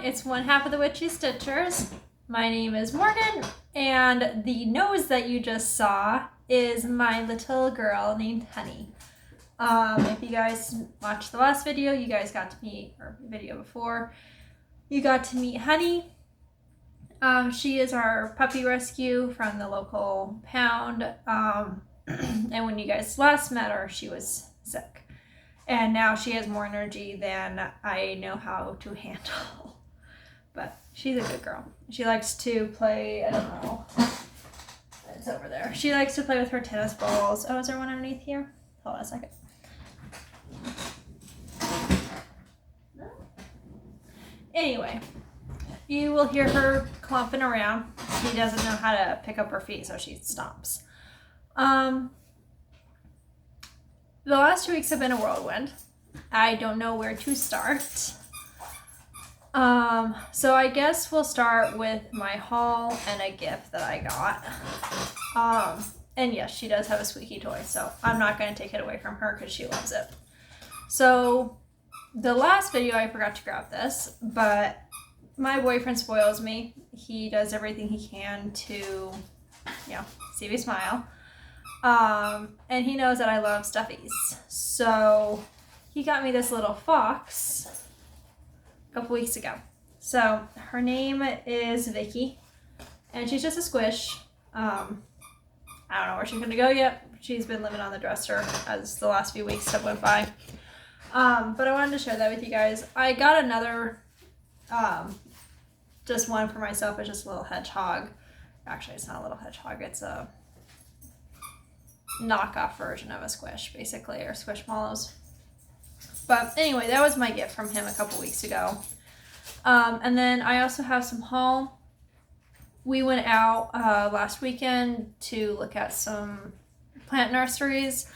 it's one half of the Witchy Stitchers. My name is Morgan, and the nose that you just saw is my little girl named Honey. If you guys watched the last video, you guys got to meet, or the video before, you got to meet Honey. She is our puppy rescue from the local pound, and when you guys last met her, she was sick. And now she has more energy than I know how to handle. But she's a good girl. She likes to play, I don't know, it's over there. She likes to play with her tennis balls. Oh, is there one underneath here? Hold on a second. Anyway, you will hear her clumping around. She doesn't know how to pick up her feet, so she stomps. The last 2 weeks have been a whirlwind. I don't know where to start. So I guess we'll start with my haul and a gift that I got. And yes, she does have a squeaky toy, so I'm not going to take it away from her because she loves it. So the last video I forgot to grab this, but my boyfriend spoils me. He does everything he can to, you know, see me smile. And he knows that I love stuffies. So he got me this little fox a couple weeks ago. So her name is Witchy, and she's just a squish. I don't know where she's gonna go yet. She's been living on the dresser as the last few weeks have went by. But I wanted to share that with you guys. I got another, just one for myself. It's just a little hedgehog. Actually, it's not a little hedgehog. It's a knockoff version of a squish, basically, or squishmallows. But anyway, that was my gift from him a couple weeks ago. And then I also have some haul. We went out last weekend to look at some plant nurseries.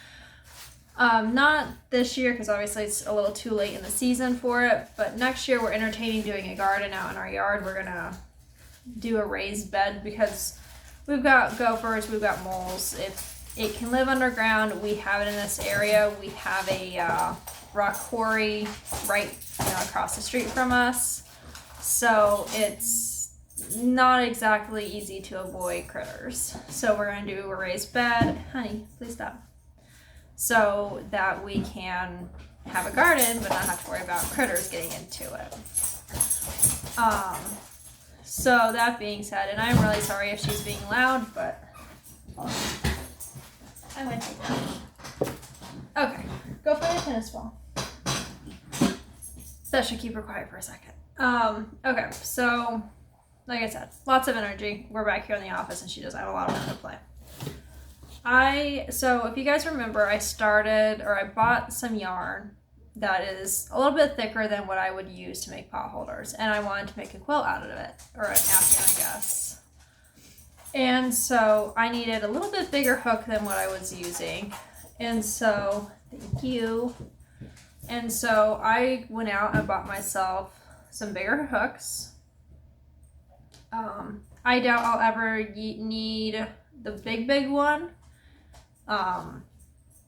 Not this year, because obviously it's a little too late in the season for it, but next year we're entertaining doing a garden out in our yard. We're gonna do a raised bed because we've got gophers, we've got moles. If it can live underground, we have it in this area. We have a rock quarry right across the street from us, so it's not exactly easy to avoid critters. So we're gonna do a raised bed. Honey, please stop. So that we can have a garden but not have to worry about critters getting into it. So that being said, and I'm really sorry if she's being loud, but I'm gonna take that. Okay, go find a tennis ball. That should keep her quiet for a second. Okay, so like I said, lots of energy. We're back here in the office and she does have a lot of room to play. So if you guys remember, I bought some yarn that is a little bit thicker than what I would use to make pot holders, and I wanted to make a quilt out of it, or an afghan, I guess. And so I needed a little bit bigger hook than what I was using, and so, thank you. And so I went out and bought myself some bigger hooks. I doubt I'll ever need the big one.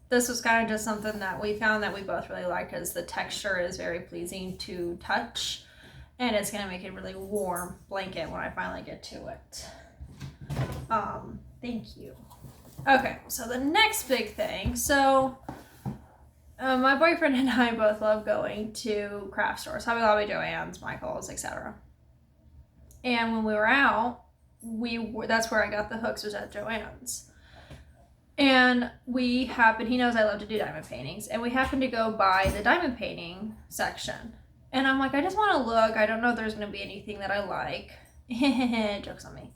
This was kind of just something that we found that we both really like, because the texture is very pleasing to touch, and it's going to make a really warm blanket when I finally get to it. Thank you. Okay, so the next big thing. So, my boyfriend and I both love going to craft stores, Hobby Lobby, Joann's, Michael's, etc. And when we were out, that's where I got the hooks, was at Joann's. And he knows I love to do diamond paintings, and we happened to go by the diamond painting section. And I'm like, I just want to look. I don't know if there's going to be anything that I like. Joke's on me.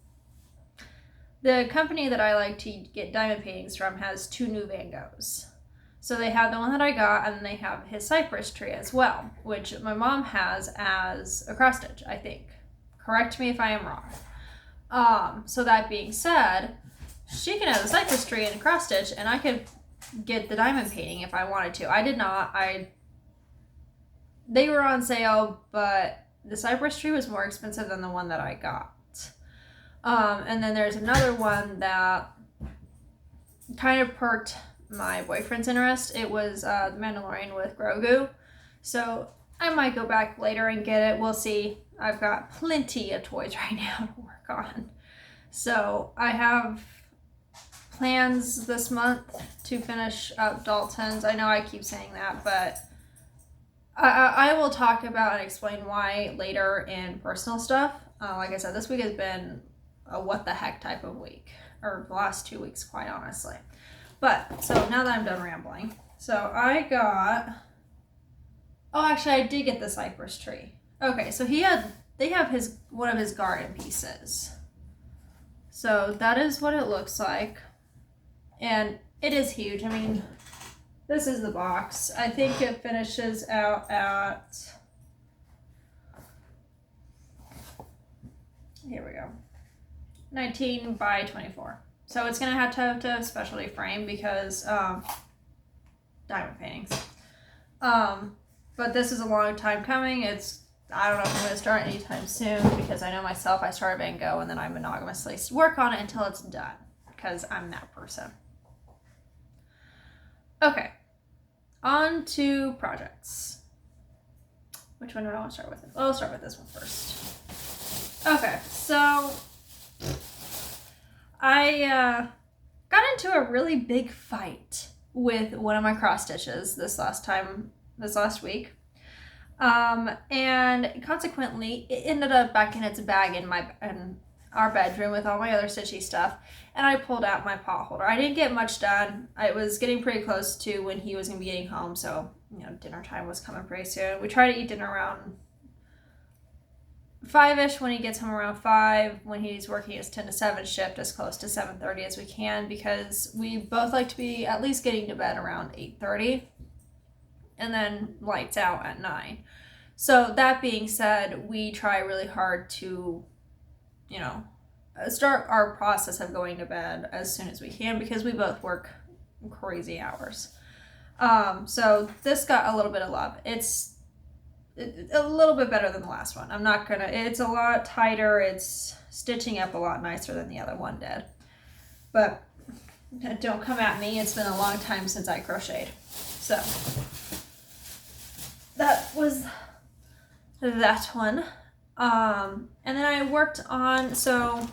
The company that I like to get diamond paintings from has 2 new Van Goghs. So they have the one that I got, and then they have his cypress tree as well, which my mom has as a cross stitch, I think. Correct me if I am wrong. So that being said, she can have the cypress tree and a cross stitch, and I could get the diamond painting if I wanted to. I did not. They were on sale, but the cypress tree was more expensive than the one that I got. And then there's another one that kind of perked my boyfriend's interest. It was The Mandalorian with Grogu. So I might go back later and get it. We'll see. I've got plenty of toys right now to work on. So I have plans this month to finish up Dalton's. I know I keep saying that, but I will talk about and explain why later in personal stuff. Like I said, this week has been a what the heck type of week, or the last 2 weeks, quite honestly. But, so now that I'm done rambling, so I got, oh, actually I did get the cypress tree. Okay, so they have one of his garden pieces. So that is what it looks like. And it is huge. I mean, this is the box. I think it finishes out at, here we go, 19 by 24. So it's going to have to specialty frame because diamond paintings. But this is a long time coming. I don't know if I'm going to start anytime soon because I know myself, I start Van Gogh and then I monogamously work on it until it's done because I'm that person. Okay, on to projects. Which one do I want to start with? I'll start with this one first. Okay, so I got into a really big fight with one of my cross stitches this last week. And consequently, it ended up back in its bag in our bedroom with all my other stitchy stuff, and I pulled out my pot holder. I didn't get much done. It was getting pretty close to when he was going to be getting home, so dinner time was coming pretty soon. We try to eat dinner around 5-ish when he gets home, around 5 when he's working his 10 to 7 shift, as close to 7:30 as we can, because we both like to be at least getting to bed around 8:30 and then lights out at 9. So that being said, we try really hard to start our process of going to bed as soon as we can because we both work crazy hours. So this got a little bit of love. It's a little bit better than the last one. It's a lot tighter. It's stitching up a lot nicer than the other one did. But don't come at me. It's been a long time since I crocheted. So that was that one. And then I worked on, so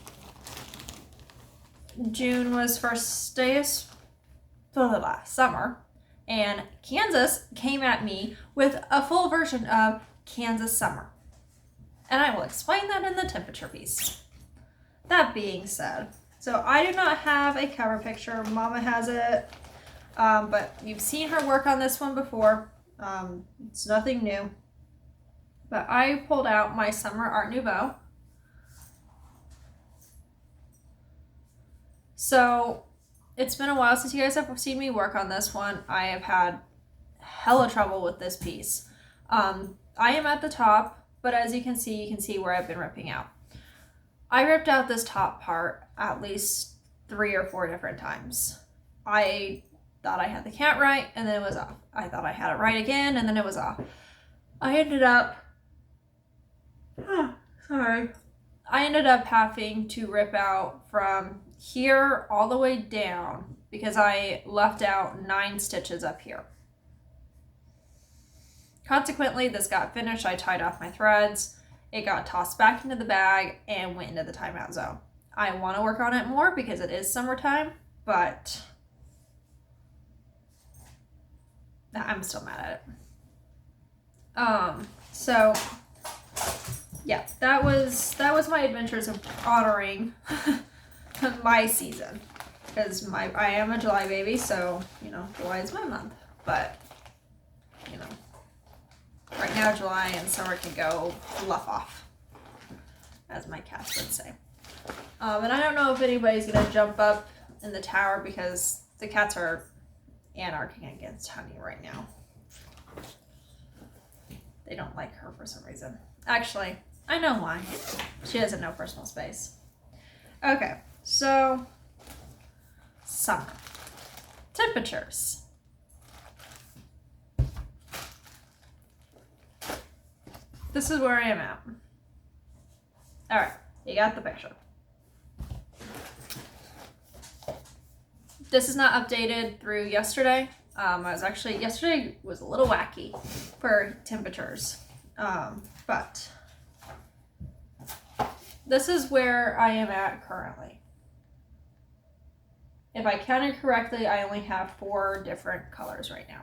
June was first day of summer, and Kansas came at me with a full version of Kansas summer. And I will explain that in the temperature piece. That being said, so I do not have a cover picture. Mama has it, but you've seen her work on this one before. It's nothing new. But I pulled out my Summer Art Nouveau. So it's been a while since you guys have seen me work on this one. I have had hella trouble with this piece. I am at the top, but as you can see where I've been ripping out. I ripped out this top part at least 3 or 4 different times. I thought I had the count right, and then it was off. I thought I had it right again, and then it was off. I ended up having to rip out from here all the way down because I left out 9 stitches up here. Consequently, this got finished. I tied off my threads. It got tossed back into the bag and went into the timeout zone. I want to work on it more because it is summertime, but I'm still mad at it. So yeah, that was my adventures of honoring my season, because I am a July baby, so July is my month. But right now July and summer can go fluff off, as my cats would say. And I don't know if anybody's gonna jump up in the tower because the cats are anarching against Honey right now. They don't like her for some reason. Actually, I know why. She doesn't know personal space. Okay, so summer. Temperatures. This is where I am at. All right, you got the picture. This is not updated through yesterday. Yesterday was a little wacky for temperatures. But this is where I am at currently. If I counted correctly, I only have 4 different colors right now.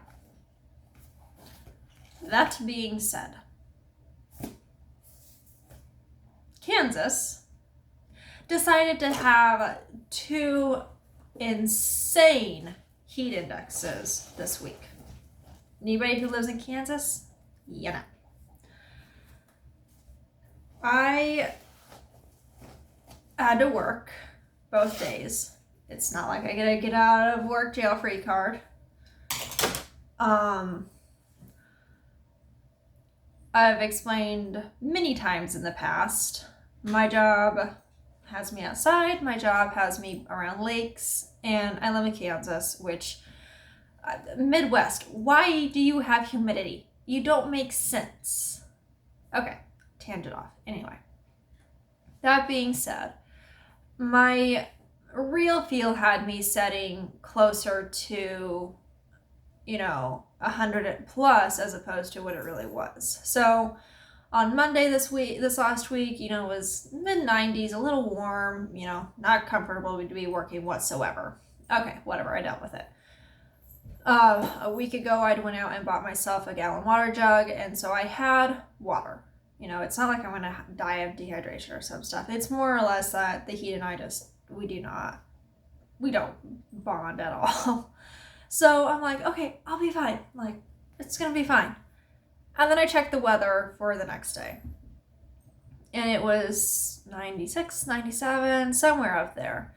That being said, Kansas decided to have 2 insane heat indexes this week. Anybody who lives in Kansas? You know. I had to work both days. It's not like I get a get out of work jail free card. I've explained many times in the past, my job has me outside, my job has me around lakes, and I live in Kansas, which, Midwest, why do you have humidity? You don't make sense. Okay, tangent off. Anyway, that being said, my real feel had me setting closer to, 100 plus as opposed to what it really was. So on Monday this last week, it was mid-90s, a little warm, not comfortable to be working whatsoever. Okay, whatever, I dealt with it. A week ago, I went out and bought myself a gallon water jug, and so I had water. It's not like I'm going to die of dehydration or some stuff. It's more or less that the heat and I we don't bond at all. So I'm like, okay, I'll be fine. Like, it's going to be fine. And then I checked the weather for the next day. And it was 96, 97, somewhere up there.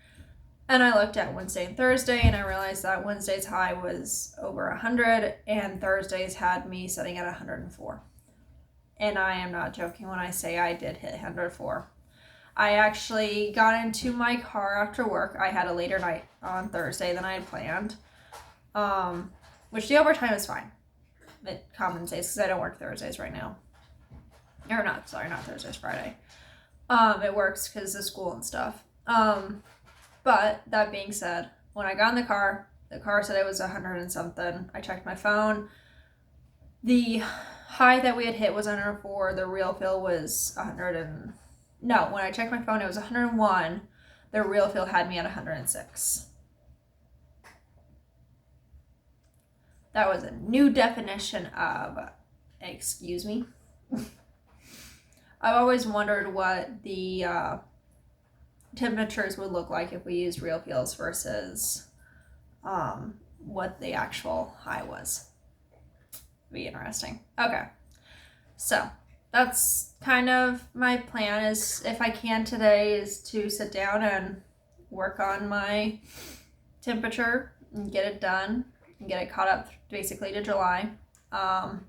And I looked at Wednesday and Thursday, and I realized that Wednesday's high was over 100, and Thursday's had me sitting at 104. And I am not joking when I say I did hit 104. I actually got into my car after work. I had a later night on Thursday than I had planned, which the overtime is fine. It compensates because I don't work Thursdays right now. Not Thursdays, Friday. It works because of school and stuff. But that being said, when I got in the car said it was 100 and something. I checked my phone. The high that we had hit was 104. The real feel was 100 and... No, when I checked my phone, it was 101. The real feel had me at 106. That was a new definition of, excuse me. I've always wondered what the temperatures would look like if we used real feels versus what the actual high was. Be interesting. Okay, so that's kind of my plan, is if I can today, is to sit down and work on my temperature and get it done and get it caught up basically to July. I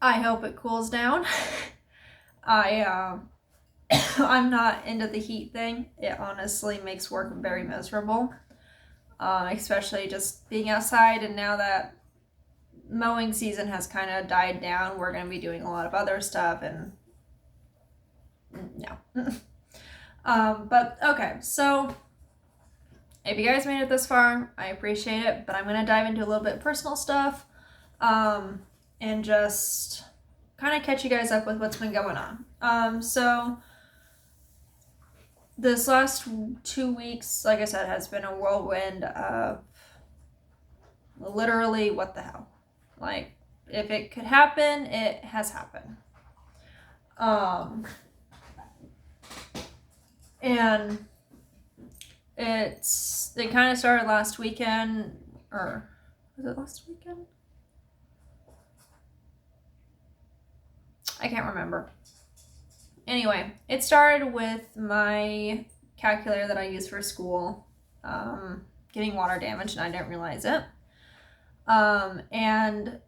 hope it cools down. I'm not into the heat thing. It honestly makes work very miserable, especially just being outside. And now that mowing season has kind of died down, we're going to be doing a lot of other stuff, and no. But okay, so if you guys made it this far, I appreciate it, but I'm going to dive into a little bit personal stuff, and just kind of catch you guys up with what's been going on. So this last 2 weeks, like I said, has been a whirlwind of literally what the hell. Like, if it could happen, it has happened. And it kind of started last weekend, or was it last weekend? I can't remember. Anyway, it started with my calculator that I use for school getting water damage, and I didn't realize it. And,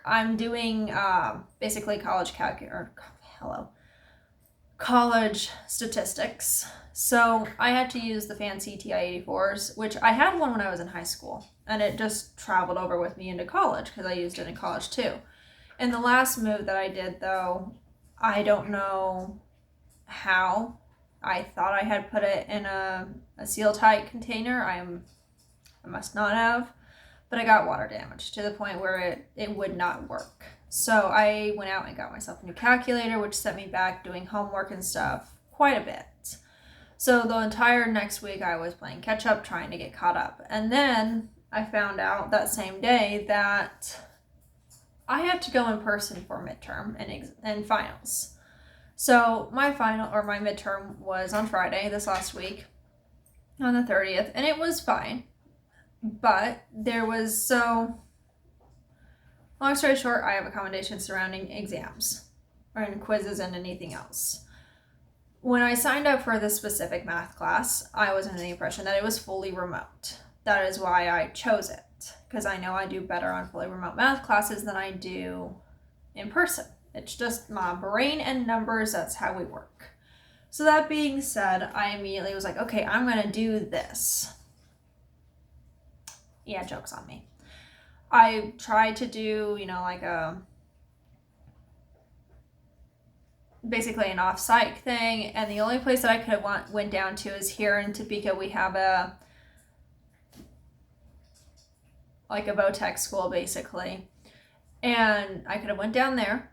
I'm doing basically college statistics. So I had to use the fancy TI-84s, which I had one when I was in high school, and it just traveled over with me into college because I used it in college too. And the last move that I did, though, I don't know how. I thought I had put it in a seal-tight container. I must not have, but I got water damage to the point where it would not work. So I went out and got myself a new calculator, which set me back doing homework and stuff quite a bit. So the entire next week I was playing catch up, trying to get caught up. And then I found out that same day that I have to go in person for midterm and finals. So my midterm was on Friday this last week on the 30th, and it was fine. But long story short, I have accommodations surrounding exams and quizzes and anything else. When I signed up for this specific math class, I was under the impression that it was fully remote. That is why I chose it, because I know I do better on fully remote math classes than I do in person. It's just my brain and numbers, that's how we work. So that being said, I immediately was like, okay, I'm going to do this. Yeah, joke's on me. I tried to do, basically an off-site thing, and the only place that I could have went down to is here in Topeka. We have a vo-tech school, basically. And I could have went down there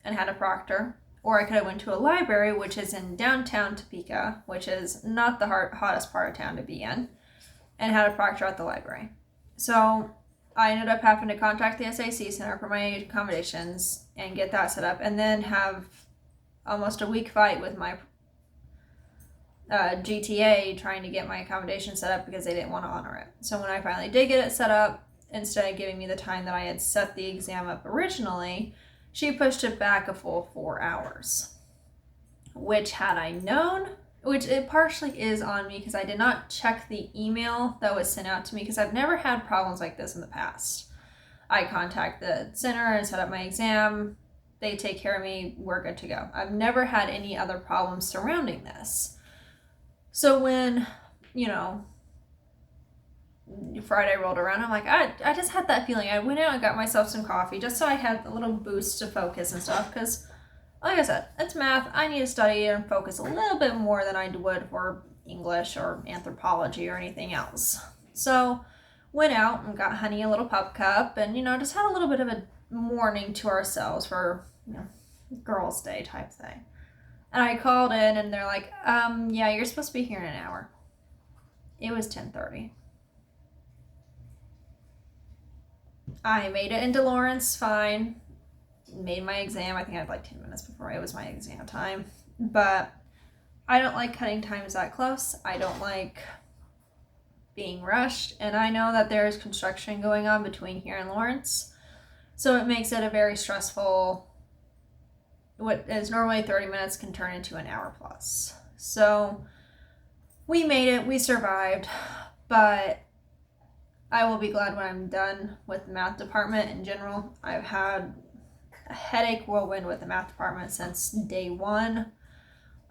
and had a proctor, or I could have went to a library, which is in downtown Topeka, which is not the hottest part of town to be in, and had a proctor at the library. So I ended up having to contact the SAC Center for my accommodations and get that set up, and then have almost a week fight with my GTA trying to get my accommodation set up because they didn't want to honor it. So when I finally did get it set up, instead of giving me the time that I had set the exam up originally, she pushed it back a full 4 hours. Which, had I known, which it partially is on me because I did not check the email that was sent out to me, because I've never had problems like this in the past. I contact the center and set up my exam. They take care of me. We're good to go. I've never had any other problems surrounding this. So when, Friday rolled around, I'm like, I just had that feeling. I went out and got myself some coffee just so I had a little boost to focus and stuff, because like I said, it's math. I need to study and focus a little bit more than I would for English or anthropology or anything else. So went out and got Honey a little pup cup, and just had a little bit of a morning to ourselves for girls' day type thing. And I called in, and they're like, yeah, you're supposed to be here in an hour. It was 10:30. I made it into Lawrence fine. Made my exam. I think I had 10 minutes before it was my exam time. But I don't like cutting times that close. I don't like being rushed. And I know that there's construction going on between here and Lawrence. So it makes it a very stressful, what is normally 30 minutes can turn into an hour plus. So we made it. We survived. But I will be glad when I'm done with the math department in general. I've had a headache whirlwind with the math department since day one.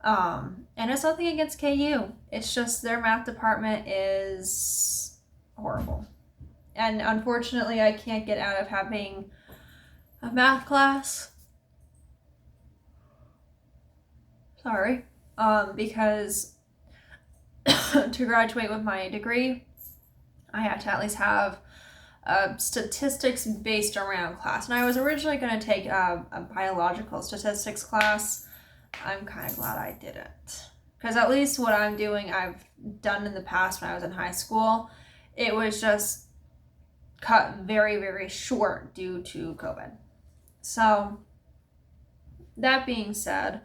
And it's nothing against KU. It's just their math department is horrible. And unfortunately, I can't get out of having a math class. Sorry. Because to graduate with my degree, I have to at least have a statistics based around class. And I was originally going to take a biological statistics class. I'm kind of glad I didn't. Because at least what I'm doing, I've done in the past when I was in high school. It was just cut very, very short due to COVID. So that being said,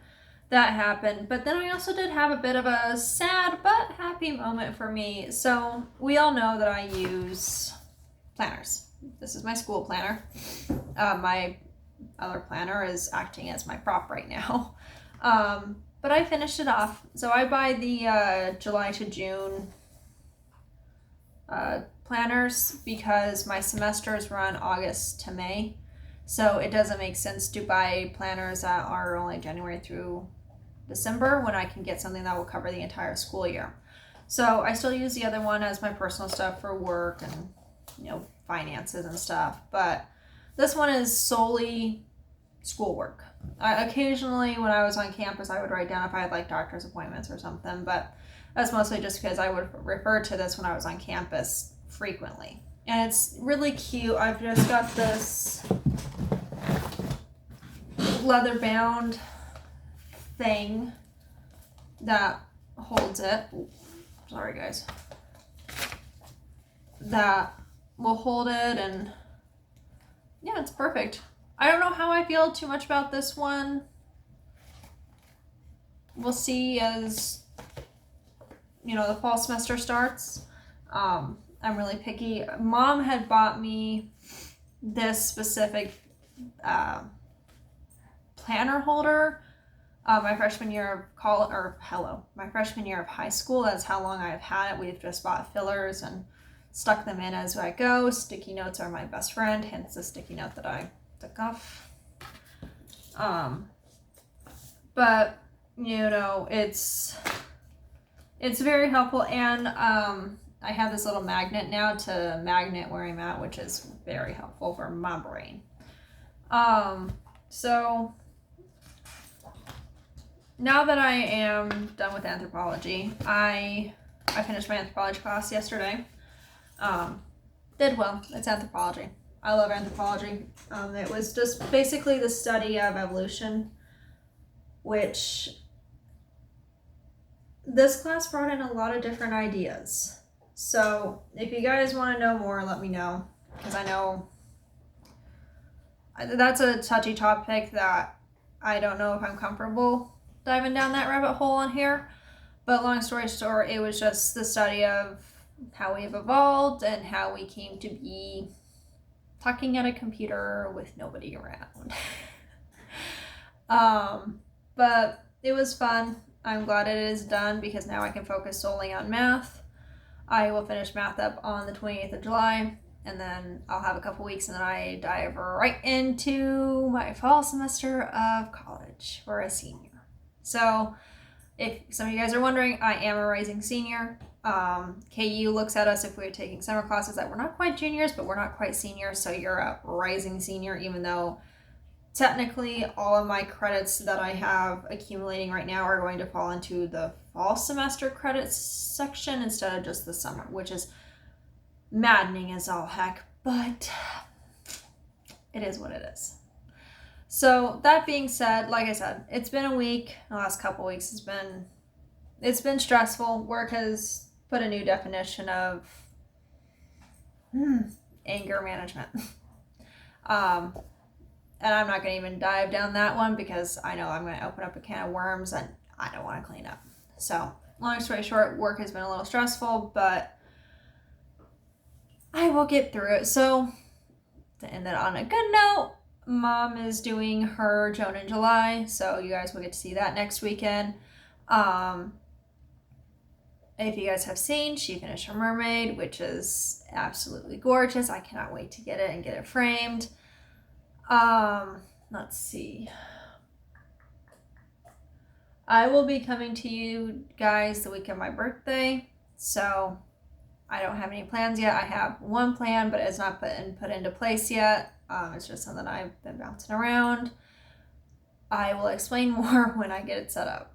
that happened. But then I also did have a bit of a sad but happy moment for me. So we all know that I use planners. This is my school planner. My other planner is acting as my prop right now. But I finished it off. So I buy the July to June planners because my semesters run August to May. So it doesn't make sense to buy planners that are only January through December when I can get something that will cover the entire school year. So I still use the other one as my personal stuff for work and, finances and stuff. But this one is solely schoolwork. Occasionally when I was on campus, I would write down if I had doctor's appointments or something, but that's mostly just because I would refer to this when I was on campus frequently. And it's really cute. I've just got this leather bound thing that holds it. Sorry guys. That will hold it, and yeah, it's perfect. I don't know how I feel too much about this one. We'll see as, you know, the fall semester starts. I'm really picky. Mom had bought me this specific planner holder my freshman year of college, my freshman year of high school. That's how long I've had it. We've just bought fillers and stuck them in as I go. Sticky notes are my best friend, hence the sticky note that I took off. But you know, it's very helpful, and I have this little magnet now to magnet where I'm at, which is very helpful for my brain. So now that I am done with anthropology, I finished my anthropology class yesterday. Did well. It's anthropology. I love anthropology. It was just basically the study of evolution, which this class brought in a lot of different ideas. So if you guys want to know more, let me know, because I know that's a touchy topic that I don't know if I'm comfortable diving down that rabbit hole on here. But long story short, it was just the study of how we've evolved and how we came to be talking at a computer with nobody around. But it was fun. I'm glad it is done because now I can focus solely on math. I will finish math up on the 28th of July, and then I'll have a couple weeks, and then I dive right into my fall semester of college for a senior. So if some of you guys are wondering, I am a rising senior. KU looks at us if we're taking summer classes that we're not quite juniors, but we're not quite seniors, so you're a rising senior, even though technically all of my credits that I have accumulating right now are going to fall into the fall semester credits section instead of just the summer, which is maddening as all heck, but it is what it is. So that being said, like I said, it's been a week. The last couple weeks it's been stressful. Work has put a new definition of anger management. And I'm not going to even dive down that one because I know I'm going to open up a can of worms and I don't want to clean up. So long story short, work has been a little stressful, but I will get through it. So to end it on a good note, Mom is doing her Joan in July, so you guys will get to see that next weekend. If you guys have seen, she finished her mermaid, which is absolutely gorgeous. I cannot wait to get it and get it framed. Let's see. I will be coming to you guys the week of my birthday, so I don't have any plans yet. I have one plan, but it's not put into place yet. It's just something I've been bouncing around. I will explain more when I get it set up.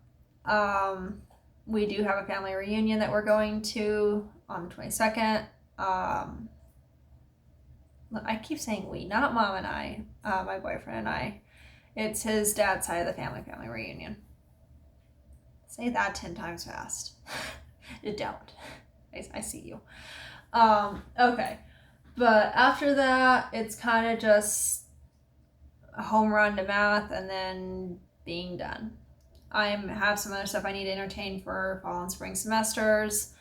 We do have a family reunion that we're going to on the 22nd. I keep saying we, not Mom and I, my boyfriend and I. It's his dad's side of the family reunion. Say that 10 times fast. Don't. I see you. Okay. But after that, it's kind of just a home run to math and then being done. I have some other stuff I need to entertain for fall and spring semesters.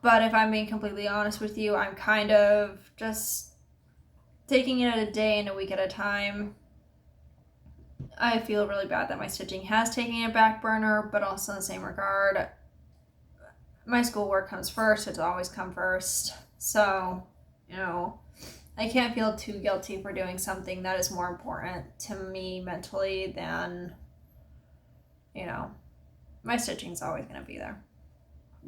But if I'm being completely honest with you, I'm kind of just taking it a day and a week at a time. I feel really bad that my stitching has taken a back burner, but also in the same regard, my schoolwork comes first. It's always come first. So, you know, I can't feel too guilty for doing something that is more important to me mentally than, you know, my stitching's always going to be there.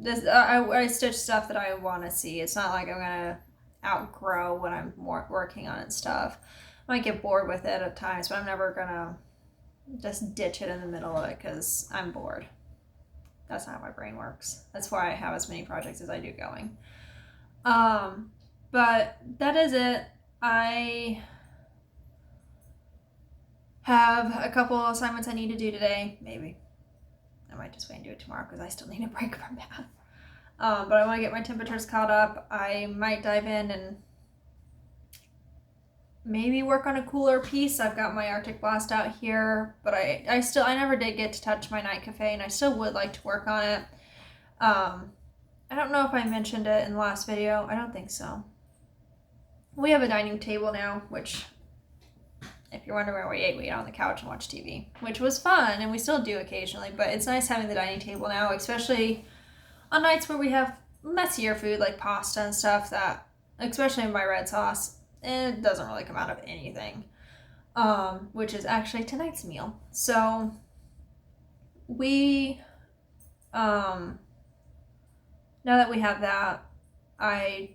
I stitch stuff that I want to see. It's not like I'm going to outgrow what I'm working on and stuff. I might get bored with it at times, but I'm never going to just ditch it in the middle of it because I'm bored. That's not how my brain works. That's why I have as many projects as I do going. But that is it. I Have a couple assignments I need to do today. Maybe I might just wait and do it tomorrow because I still need a break from that. But I want to get my temperatures caught up. I might dive in and maybe work on a cooler piece. I've got my Arctic Blast out here, but I never did get to touch my night cafe, and I still would like to work on it. I don't know if I mentioned it in the last video. I don't think so. We have a dining table now, which, if you're wondering where we ate on the couch and watched TV, which was fun, and we still do occasionally, but it's nice having the dining table now, especially on nights where we have messier food like pasta and stuff that, especially in my red sauce, it doesn't really come out of anything, which is actually tonight's meal. So we, now that we have that, I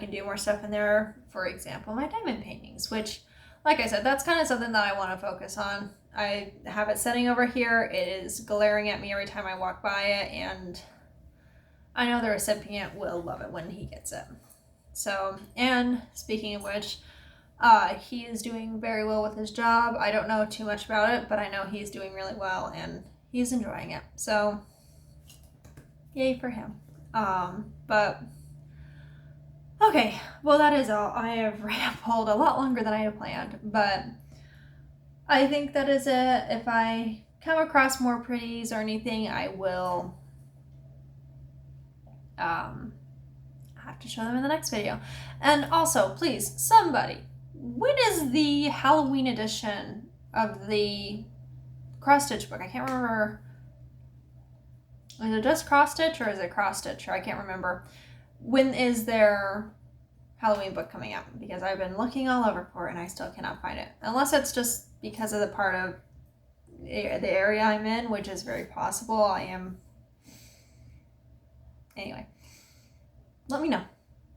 can do more stuff in there. For example, my diamond paintings, which, like I said, that's kind of something that I want to focus on. I have it sitting over here. It is glaring at me every time I walk by it, and I know the recipient will love it when he gets it. So, and speaking of which, he is doing very well with his job. I don't know too much about it, but I know he's doing really well and he's enjoying it. So, yay for him. But, okay, well, that is all. I have rambled a lot longer than I had planned, but I think that is it. If I come across more pretties or anything, I will have to show them in the next video. And also, please, somebody, when is the Halloween edition of the cross stitch book? I can't remember. Is it just cross stitch or is it cross stitch? I can't remember. When is their Halloween book coming out? Because I've been looking all over for it and I still cannot find it. Unless it's just because of the part of the area I'm in, which is very possible. Anyway, let me know,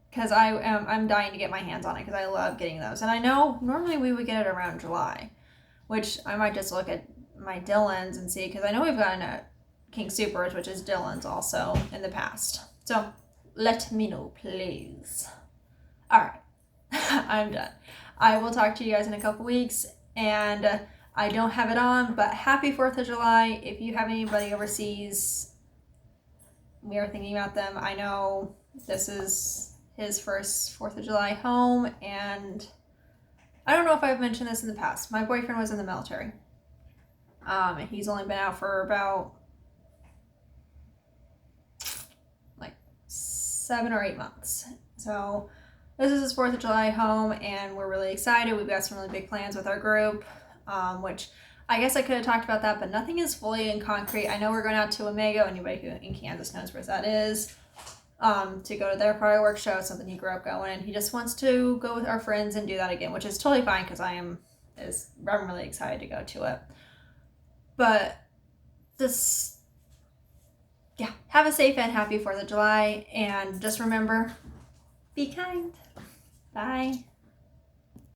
because I'm dying to get my hands on it because I love getting those. And I know normally we would get it around July, which I might just look at my Dillons and see, because I know we've gotten a King Supers, which is Dillons also, in the past. So let me know, please. All right, I'm done. I will talk to you guys in a couple weeks, and I don't have it on, but happy 4th of July. If you have anybody overseas, we are thinking about them. I know this is his first 4th of July home, and I don't know if I've mentioned this in the past. My boyfriend was in the military. He's only been out for about like 7 or 8 months. So this is his 4th of July home, and we're really excited. We've got some really big plans with our group, which I guess I could have talked about that, but nothing is fully in concrete. I know we're going out to Omega. Anybody who in Kansas knows where that is, to go to their fireworks show. It's something he grew up going, and he just wants to go with our friends and do that again, which is totally fine because I'm really excited to go to it. But have a safe and happy 4th of July, and just remember, be kind. Bye.